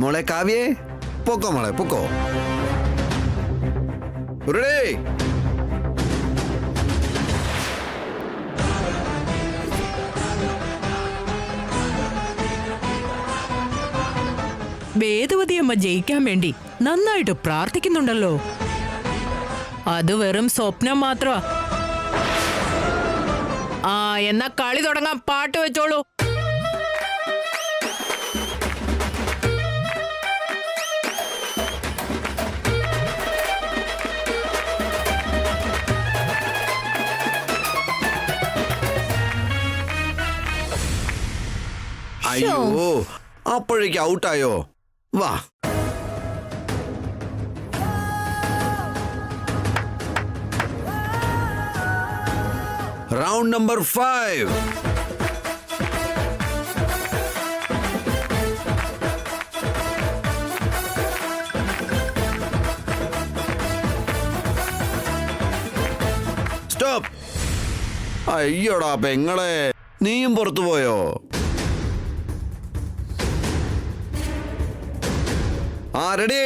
മോളെ കാവ്യേ, പൊക്കോ മോളെ പൊക്കോ. റെഡി? വേദവതിയമ്മ ജയിക്കാൻ വേണ്ടി നന്നായിട്ട് പ്രാർത്ഥിക്കുന്നുണ്ടല്ലോ. അത് വെറും സ്വപ്നം മാത്രമാ. എന്നാ കളി തുടങ്ങാൻ. പാട്ട് വെച്ചോളൂ. അയ്യോ, അപ്പോഴേക്ക് ഔട്ടായോ? വാ. Round number 5. സ്റ്റോപ്പ്. അയ്യോടാ പെങ്ങളെ, നീയും പുറത്തു പോയോ? റെഡി?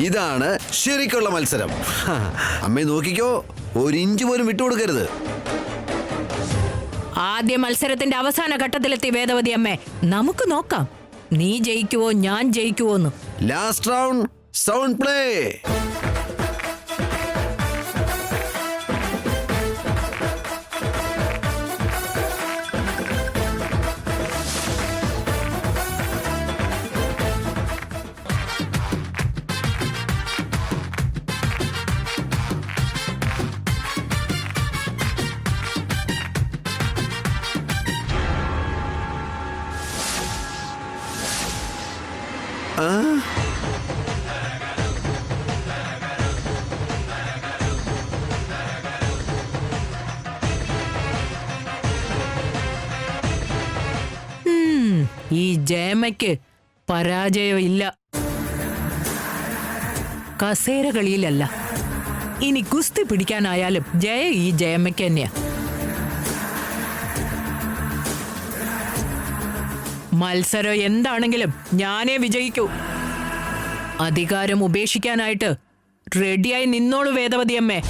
ഇതാണ് ശരിക്കുള്ള മത്സരം. അമ്മേ നോക്കിക്കോ, ഒരു ഇഞ്ച് പോലും വിട്ടുകൊടുക്കരുത്. ആദ്യ മത്സരത്തിന്റെ അവസാന ഘട്ടത്തിലെത്തി വേദവതി അമ്മേ. നമുക്ക് നോക്കാം, നീ ജയിക്കുവോ ഞാൻ ജയിക്കുവോന്ന്. Last round, sound play. ഈ ജയമയ്ക്ക് പരാജയമില്ല. കസേര കളിയിലല്ല, ഇനി ഗുസ്തി പിടിക്കാനായാലും ജയ ഈ ജയമയ്ക്ക് തന്നെയാ. മത്സരം എന്താണെങ്കിലും ഞാനേ വിജയിക്കൂ. അധികാരം ഉപേക്ഷിക്കാനായിട്ട് റെഡിയായി നിന്നോളൂ വേദവതി അമ്മേ.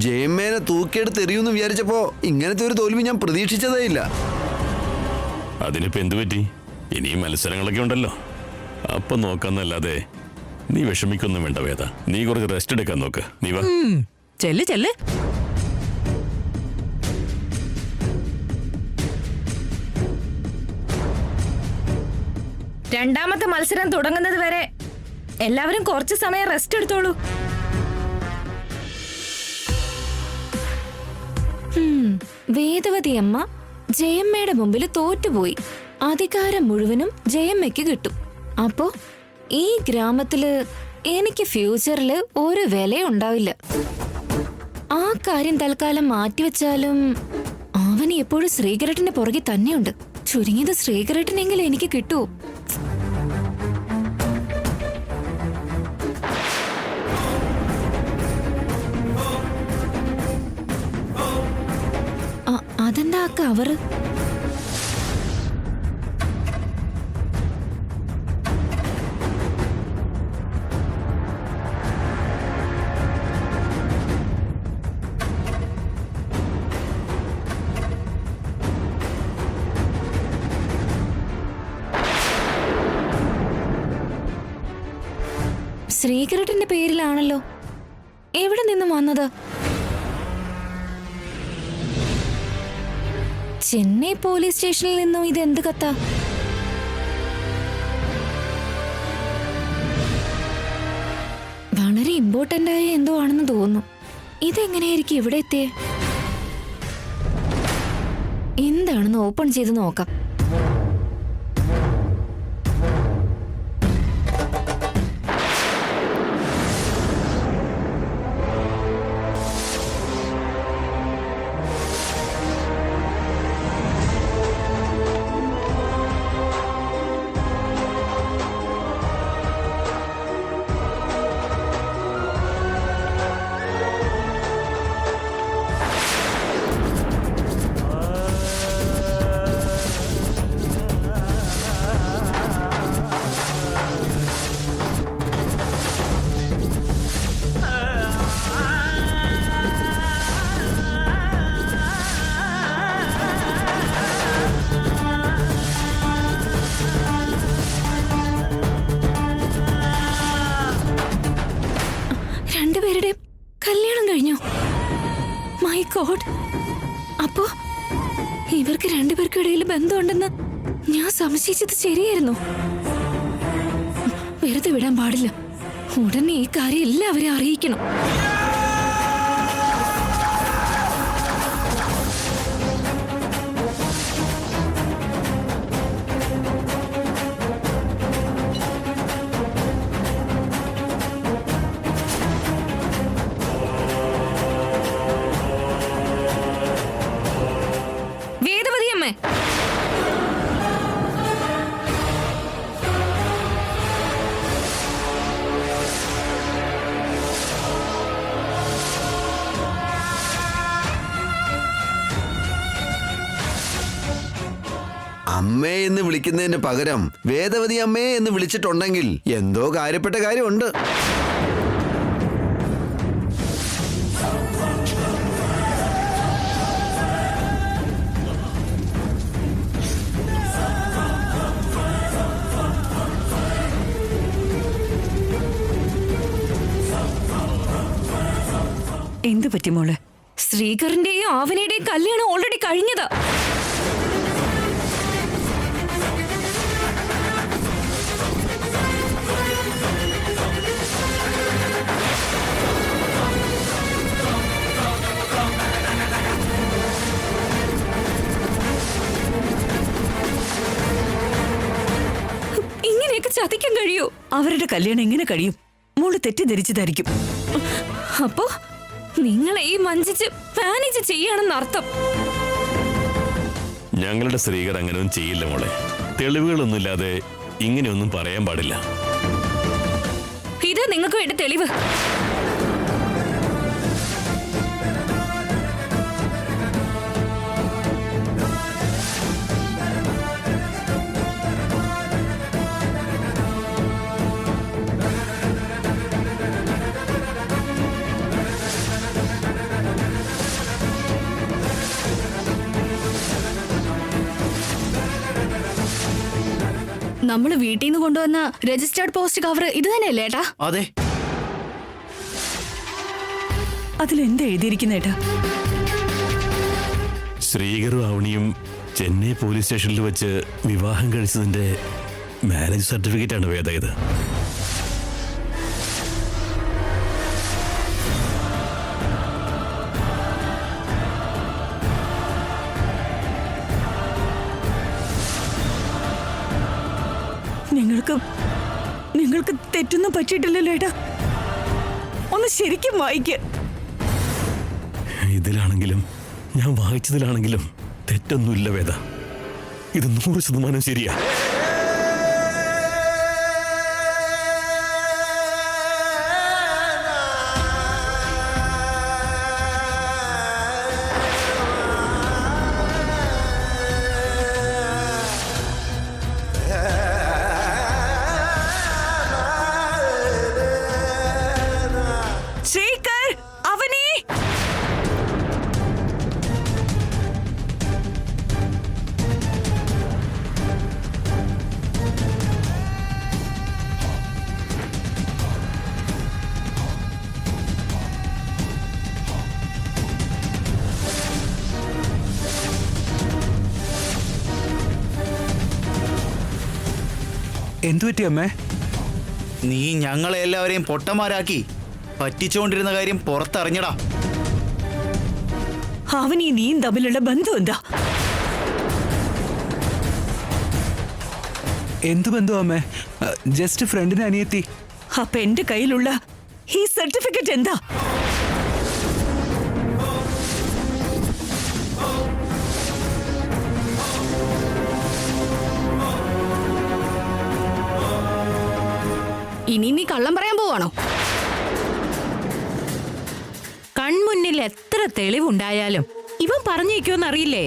ജയമ്മേനെ തൂക്കിയെടുത്ത് എറിയൂന്ന് വിചാരിച്ചപ്പോ ഇങ്ങനത്തെ ഒരു തോൽവി ഞാൻ പ്രതീക്ഷിച്ചതേ ഇല്ല. അതിനിപ്പോ എന്തു പറ്റി? ഇനിയും മത്സരങ്ങളൊക്കെ ഉണ്ടല്ലോ, അപ്പൊ നോക്കാന്നല്ലാതെ നീ വിഷമിക്കൊന്നും വേണ്ട വേദ. നീ കുറച്ച് റെസ്റ്റ് എടുക്കാൻ നോക്ക്. നീ വാ. ചെല്ല് ചെല്ല്. രണ്ടാമത്തെ മത്സരം തുടങ്ങുന്നത് വരെ എല്ലാവരും കുറച്ച് സമയം റെസ്റ്റ് എടുത്തോളൂ. വേദവതി അമ്മ ജയമ്മയുടെ മുമ്പിൽ തോറ്റുപോയി. അധികാരം മുഴുവനും ജയമ്മയ്ക്ക് കിട്ടും. അപ്പോ ഈ ഗ്രാമത്തില് എനിക്ക് ഫ്യൂച്ചറില് ഒരു വില ഉണ്ടാവില്ല. ആ കാര്യം തൽക്കാലം മാറ്റിവെച്ചാലും അവൻ എപ്പോഴും ശ്രീകരട്ടിന്റെ പുറകെ തന്നെയുണ്ട്. ചുരുങ്ങിയത് ശ്രീകരട്ടിനെങ്കിലും എനിക്ക് കിട്ടുമോ? അതെന്താ കവറ്? ശ്രീകരട്ടിന്റെ പേരിലാണല്ലോ. എവിടെ നിന്നും വന്നത്? ചെന്നൈ പോലീസ് സ്റ്റേഷനിൽ നിന്നും ഇതെന്ത് കത്താ? വളരെ ഇമ്പോർട്ടന്റ് ആയ എന്തോ ആണെന്ന് തോന്നുന്നു. ഇതെങ്ങനെയായിരിക്കും ഇവിടെ എത്തിയേ? എന്താണെന്ന് ഓപ്പൺ ചെയ്ത് നോക്കാം. കല്യാണം കഴിഞ്ഞു. My God. അപ്പോ ഇവർക്ക് രണ്ടുപേർക്കും ഇടയിൽ ബന്ധമുണ്ടെന്ന് ഞാൻ സംശയിച്ചത് ശരിയായിരുന്നു. വെറുതെ വിടാൻ പാടില്ല. ഉടനെ ഈ കാര്യം എല്ലാവരെയും അറിയിക്കണം. വേദവതി അമ്മേ, അമ്മേ എന്ന് വിളിക്കുന്നതിന് പകരം വേദവതി അമ്മേ എന്ന് വിളിച്ചിട്ടുണ്ടെങ്കിൽ എന്തോ കാര്യപ്പെട്ട കാര്യമുണ്ട്. എന്തു പറ്റി മോളെ? ശ്രീകറിന്റെയും ആവനയുടെയും കല്യാണം ഓൾറെഡി കഴിഞ്ഞതാ. ഇങ്ങനെയൊക്കെ ചതിക്കാൻ കഴിയൂ? അവരുടെ കല്യാണം എങ്ങനെ കഴിയും? മോള് തെറ്റിദ്ധരിച്ചതായിരിക്കും. അപ്പോ നിങ്ങളെ ഈ വഞ്ചിച്ച് മാനേജ് ചെയ്യാണെന്ന് അർത്ഥം. ഞങ്ങളുടെ സ്ത്രീകർ അങ്ങനെയൊന്നും ചെയ്യില്ല മോളെ. തെളിവുകളൊന്നുമില്ലാതെ ഇങ്ങനെയൊന്നും പറയാൻ പാടില്ല. ഇത് നിങ്ങൾക്ക് വേണ്ട തെളിവ്. നമ്മള് വീട്ടിൽ നിന്ന് കൊണ്ടുവന്ന രജിസ്റ്റേർഡ് പോസ്റ്റ് കവർ ഇത് തന്നെയല്ലേ ഏട്ടാ? അതെ. അതിലെന്താ എഴുതിയിരിക്കുന്നേട്ടാ? ശ്രീകറും അവണിയും ചെന്നൈ പോലീസ് സ്റ്റേഷനിൽ വെച്ച് വിവാഹം കഴിച്ചതിന്റെ മാരേജ് സർട്ടിഫിക്കറ്റ് ആണ് വേദ ഇത്. നിങ്ങൾക്ക് തെറ്റൊന്നും പറ്റിയിട്ടില്ലല്ലോ ഏട്ടാ. ഒന്ന് ശരിക്കും വായിക്ക. ഇതിലാണെങ്കിലും ഞാൻ വായിച്ചതിലാണെങ്കിലും തെറ്റൊന്നുമില്ല വേദ. ഇത് 100% ശരിയാ. ശ്രീകർ, അവനെ എന്തു പറ്റി അമ്മേ? നീ ഞങ്ങളെ എല്ലാവരെയും പൊട്ടന്മാരാക്കി പറ്റിച്ചുകൊണ്ടിരുന്ന കാര്യം പുറത്തറിഞ്ഞടാ. അവനീ നീയും തമ്മിലുള്ള ബന്ധം എന്താ? എന്തു ബന്ധു അമ്മേ? ജസ്റ്റ് ഫ്രണ്ടിനെ അനിയത്തി. അപ്പൊ എന്റെ കയ്യിലുള്ള ഈ സർട്ടിഫിക്കറ്റ് എന്താ? ഇനി നീ കള്ളം പറയാൻ പോവാണോ? കൺമുന്നിൽ എത്ര തെളിവുണ്ടായാലും ഇവൻ പറഞ്ഞേക്കുമെന്നറിയില്ലേ?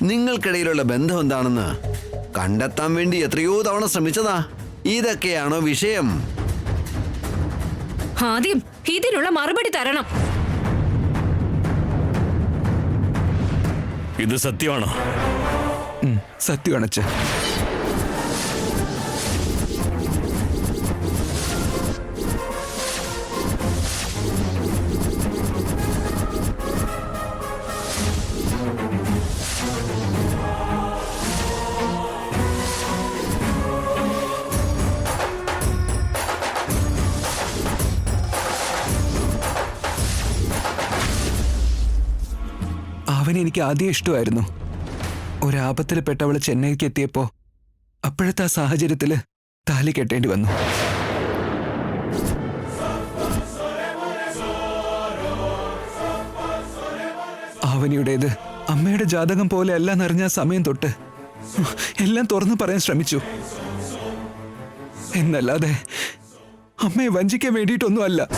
നിങ്ങൾക്കിടയിലുള്ള ബന്ധം എന്താണെന്ന് കണ്ടെത്താൻ വേണ്ടി എത്രയോ തവണ ശ്രമിച്ചതാ. ഇതൊക്കെയാണോ വിഷയം? ആദ്യം ഇതിനുള്ള മറുപടി തരണം. ഇത് സത്യമാണോ? സത്യമാണ് അച്ഛൻ. അവനെനിക്ക് ആദ്യം ഇഷ്ടമായിരുന്നു. ഒരാപത്തിൽ പെട്ടവള് ചെന്നൈക്ക് എത്തിയപ്പോ അപ്പോഴത്തെ ആ സാഹചര്യത്തില് താലി കെട്ടേണ്ടി വന്നു. ആവനിയുടേത് അമ്മയുടെ ജാതകം പോലെ അല്ല എന്നറിഞ്ഞ സമയം തൊട്ട് എല്ലാം തുറന്നു പറയാൻ ശ്രമിച്ചു. എന്നല്ലാതെ അമ്മയെ വഞ്ചിക്കാൻ വേണ്ടിയിട്ടൊന്നുമല്ല.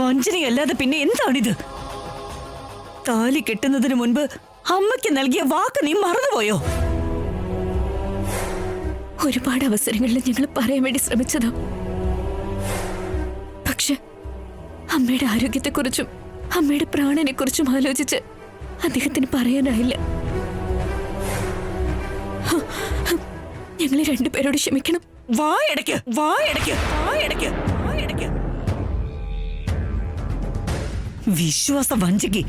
വഞ്ചനയല്ലാതെ പിന്നെ എന്താണിത്? താലി കെട്ടുന്നതിന് മുൻപ് അമ്മയ്ക്ക് നൽകിയ വാക്ക് നീ മറന്നുപോയോ? ഒരുപാട് അവസരങ്ങളിൽ ഞങ്ങൾ പറയാൻ വേണ്ടി ശ്രമിച്ചതാ. പക്ഷെ അമ്മയുടെ ആരോഗ്യത്തെക്കുറിച്ചും അമ്മയുടെ പ്രാണനെക്കുറിച്ചും ആലോചിച്ച് അദ്ദേഹത്തിന് പറയാനായില്ല. ഞങ്ങളെ രണ്ടുപേരോട് ക്ഷമിക്കണം. വായടയ്ക്ക്, വായടയ്ക്ക്, വായടയ്ക്ക്, വായടയ്ക്ക്. വിശ്വാസ വഞ്ചകി.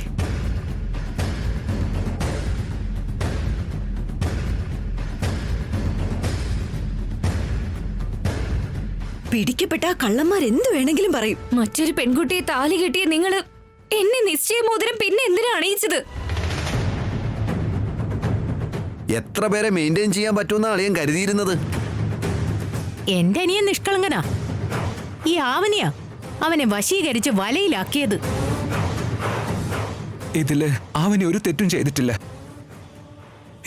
പിടിക്കപ്പെട്ട കള്ളന്മാരെന്ത് വേണമെങ്കിലും പറയും. മറ്റൊരു പെൺകുട്ടിയെ താലി കെട്ടിയ നിങ്ങള് എന്നെ നിശ്ചയമോതിരം പിന്നെ എന്തിനാ അണിയിച്ചത്? എത്ര പേരെ മെയിൻറ്റെയിൻ ചെയ്യാൻ പറ്റുമെന്ന അളിയൻ കരുതിയിരുന്നത്? എന്റെ അനിയൻ നിഷ്കളങ്കനാ. ഈ ആവനിയാ അവനെ വശീകരിച്ച് വലയിലാക്കിയത്. ഇതില് ആവനി ഒരു തെറ്റും ചെയ്തിട്ടില്ല.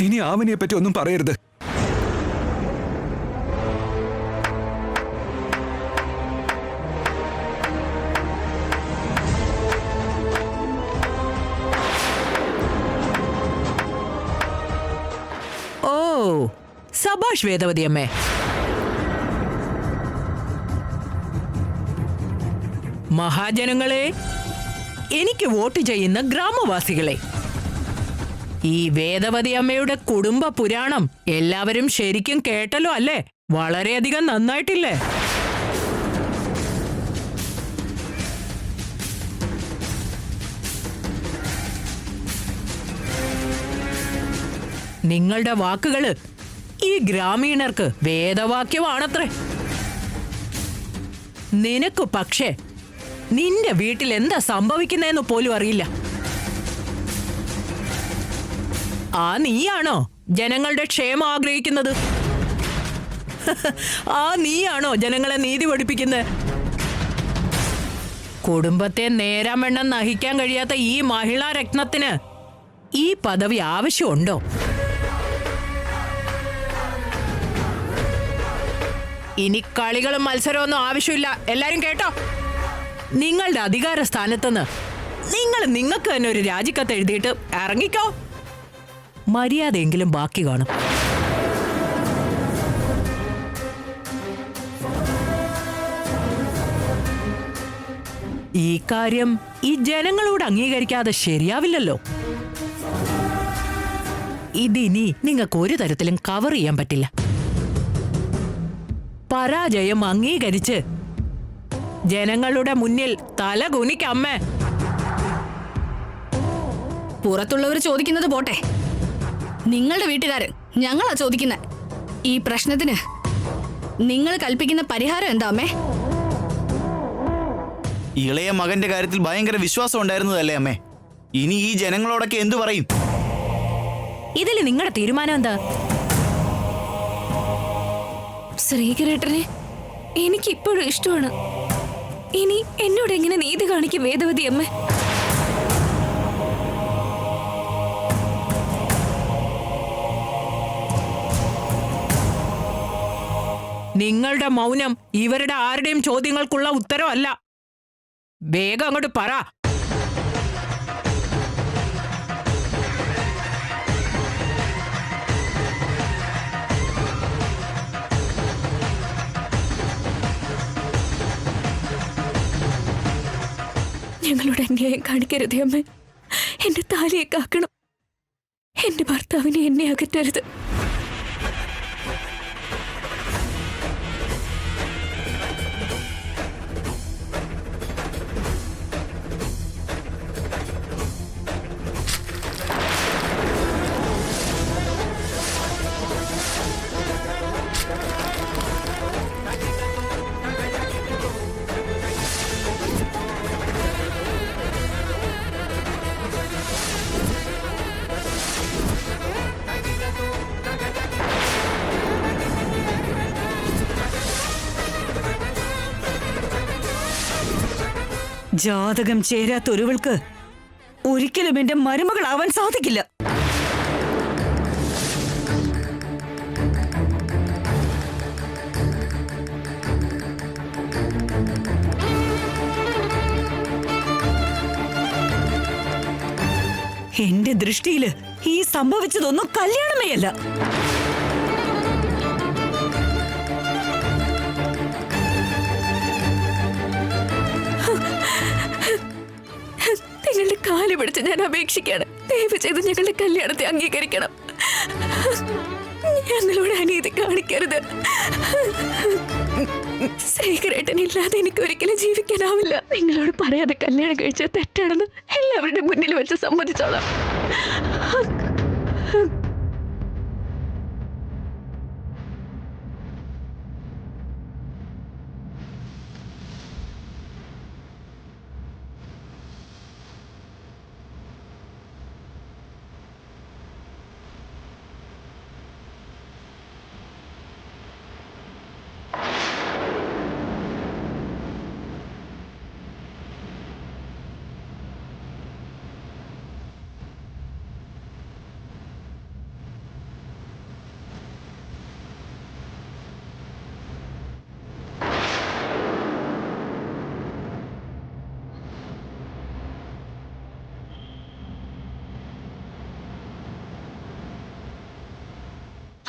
ഇനി ആവനിയെ പറ്റി ഒന്നും പറയരുത്. ഓ, സബാഷ് വേദവതി അമ്മേ. മഹാജനങ്ങളെ, എനിക്ക് വോട്ട് ചെയ്യുന്ന ഗ്രാമവാസികളെ, ഈ വേദവതി അമ്മയുടെ കുടുംബ പുരാണം എല്ലാവരും ശരിക്കും കേട്ടല്ലോ അല്ലേ? വളരെയധികം നന്നായിട്ടില്ലേ? നിങ്ങളുടെ വാക്കുകള് ഈ ഗ്രാമീണർക്ക് വേദവാക്യമാണത്രേ. നിനക്ക് പക്ഷേ നിന്റെ വീട്ടിൽ എന്താ സംഭവിക്കുന്നതെന്ന് പോലും അറിയില്ല. ആ നീയാണോ ജനങ്ങളുടെ ക്ഷേമം ആഗ്രഹിക്കുന്നത്? ആ നീയാണോ ജനങ്ങളെ നീതി പഠിപ്പിക്കുന്നത്? കുടുംബത്തെ നേരാൻ വേണം നഹിക്കാൻ കഴിയാത്ത ഈ മഹിളാ രത്നത്തിന് ഈ പദവി ആവശ്യമുണ്ടോ? ഇനി കളികളും മത്സരമൊന്നും ആവശ്യമില്ല. എല്ലാരും കേട്ടോ? നിങ്ങളുടെ അധികാര സ്ഥാനത്തുനിന്ന് നിങ്ങൾക്ക് തന്നെ ഒരു രാജിക്കത്ത് എഴുതിയിട്ട് ഇറങ്ങിക്കോ. മര്യാദയെങ്കിലും ബാക്കി കാണും. ഈ കാര്യം ഈ ജനങ്ങളോട് അംഗീകരിക്കാതെ ശരിയാവില്ലല്ലോ. ഇതിനി നിങ്ങൾക്ക് ഒരു തരത്തിലും കവർ ചെയ്യാൻ പറ്റില്ല. പരാജയം അംഗീകരിച്ച് ജനങ്ങളുടെ മുന്നിൽ തല കുനിക്കമ്മേ. പുറത്തുള്ളവർ ചോദിക്കുന്നത് പോട്ടെ, നിങ്ങളുടെ വീട്ടുകാരൻ ഞങ്ങളാ ചോദിക്കുന്നത്. ഈ പ്രശ്നത്തിന് നിങ്ങൾ കൽപ്പിക്കുന്ന പരിഹാരം എന്താ അമ്മേ? ഇളയ മകന്റെ കാര്യത്തിൽ ഭയങ്കര വിശ്വാസം ഉണ്ടായിരുന്നതല്ലേ അമ്മേ? ഇനി ഈ ജനങ്ങളോടൊക്കെ എന്തു പറയും? ഇതിൽ നിങ്ങളുടെ തീരുമാനം എന്താ? ശ്രീകരേട്ടനെ എനിക്ക് ഇപ്പോഴും ഇഷ്ടമാണ്. ഇനി എന്നോട് എങ്ങനെ നീതി കാണിക്കും വേദവതി അമ്മ? നിങ്ങളുടെ മൗനം ഇവരുടെ ആരുടെയും ചോദ്യങ്ങൾക്കുള്ള ഉത്തരവല്ല. വേഗം അങ്ങോട്ട് പറ. ഞങ്ങളോട് അന്യായം കാണിക്കരുതേ അമ്മ. എന്റെ താലിയെ കാക്കണം. എന്റെ ഭർത്താവിനെ എന്നെ അകറ്റരുത്. ജാതകം ചേരാത്തൊരുവൾക്ക് ഒരിക്കലും എന്റെ മരുമകളാവാൻ സാധിക്കില്ല. എന്റെ ദൃഷ്ടിയില് ഈ സംഭവിച്ചതൊന്നും കല്യാണമേ അല്ല. നിങ്ങളുടെ കാല് പിടിച്ച് ഞാൻ അപേക്ഷിക്കാണ്. ദയവ് ചെയ്ത് ഞങ്ങളുടെ കല്യാണത്തെ അംഗീകരിക്കണം. ഞങ്ങളോട് അനീതി കാണിക്കരുത്. ശ്രീകരേട്ടനില്ലാതെ എനിക്ക് ഒരിക്കലും ജീവിക്കാനാവില്ല. നിങ്ങളോട് പറയാതെ കല്യാണം കഴിച്ചത് തെറ്റാണെന്ന് എല്ലാവരുടെ മുന്നിൽ വെച്ച് സമ്മതിച്ചോളാം.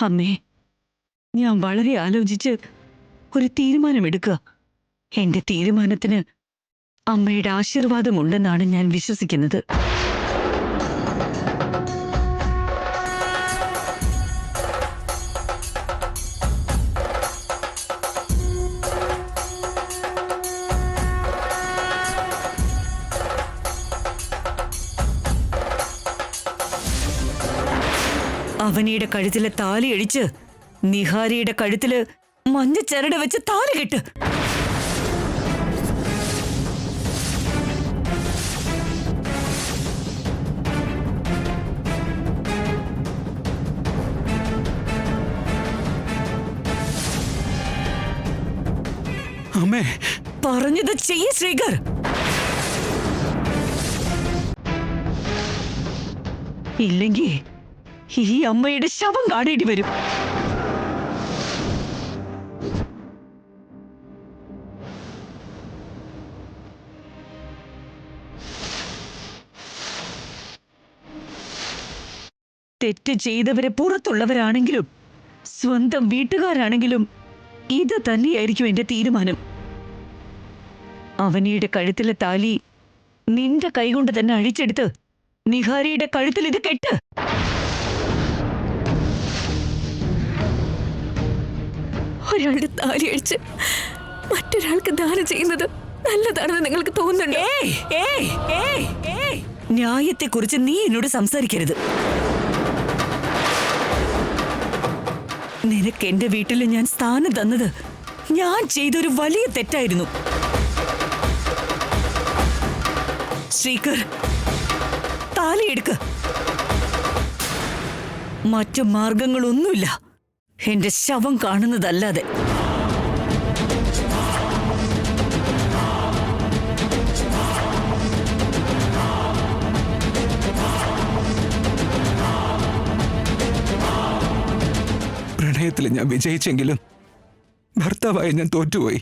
അമ്മേ, ഞാൻ വളരെ ആലോചിച്ച് ഒരു തീരുമാനമെടുക്കുക. എന്റെ തീരുമാനത്തിന് അമ്മയുടെ ആശീർവാദമുണ്ടെന്നാണ് ഞാൻ വിശ്വസിക്കുന്നത്. അവനിയുടെ കഴുത്തിലെ താലി അഴിച്ച് നിഹാരിയുടെ കഴുത്തില് മഞ്ഞച്ചരട് വെച്ച് താലി കെട്ട്. അമ്മേ, പറഞ്ഞത് ചെയ്യ് ശ്രീകർ. ഇല്ലെങ്കിൽ ഈ അമ്മയുടെ ശവം കാണേണ്ടി വരും. തെറ്റ് ചെയ്തവരെ പുറത്തുള്ളവരാണെങ്കിലും സ്വന്തം വീട്ടുകാരാണെങ്കിലും ഇത് തന്നെയായിരിക്കും എന്റെ തീരുമാനം. അവനിയുടെ കഴുത്തിലെ താലി നിന്റെ കൈകൊണ്ട് തന്നെ അഴിച്ചെടുത്ത് നിഹാരിയുടെ കഴുത്തിൽ ഇത് കെട്ട്. ഒരാളുടെ താലി അഴിച്ച് മറ്റൊരാൾക്ക് ദാനം ചെയ്യുന്നത് നല്ലതാണെന്ന് നിങ്ങൾക്ക് തോന്നുന്നുണ്ടോ? ന്യായത്തെക്കുറിച്ച് നീ എന്നോട് സംസാരിക്കരുത്. നിനക്ക് എന്റെ വീട്ടിൽ ഞാൻ സ്ഥാനം തന്നത് ഞാൻ ചെയ്തൊരു വലിയ തെറ്റായിരുന്നു. ശ്രീകർ, താലിയെടുക്ക്. മറ്റു മാർഗങ്ങളൊന്നുമില്ല എന്റെ ശവം കാണുന്നതല്ലാതെ. പ്രണയത്തിൽ ഞാൻ വിജയിച്ചെങ്കിലും ഭർത്താവായി ഞാൻ തോറ്റുപോയി.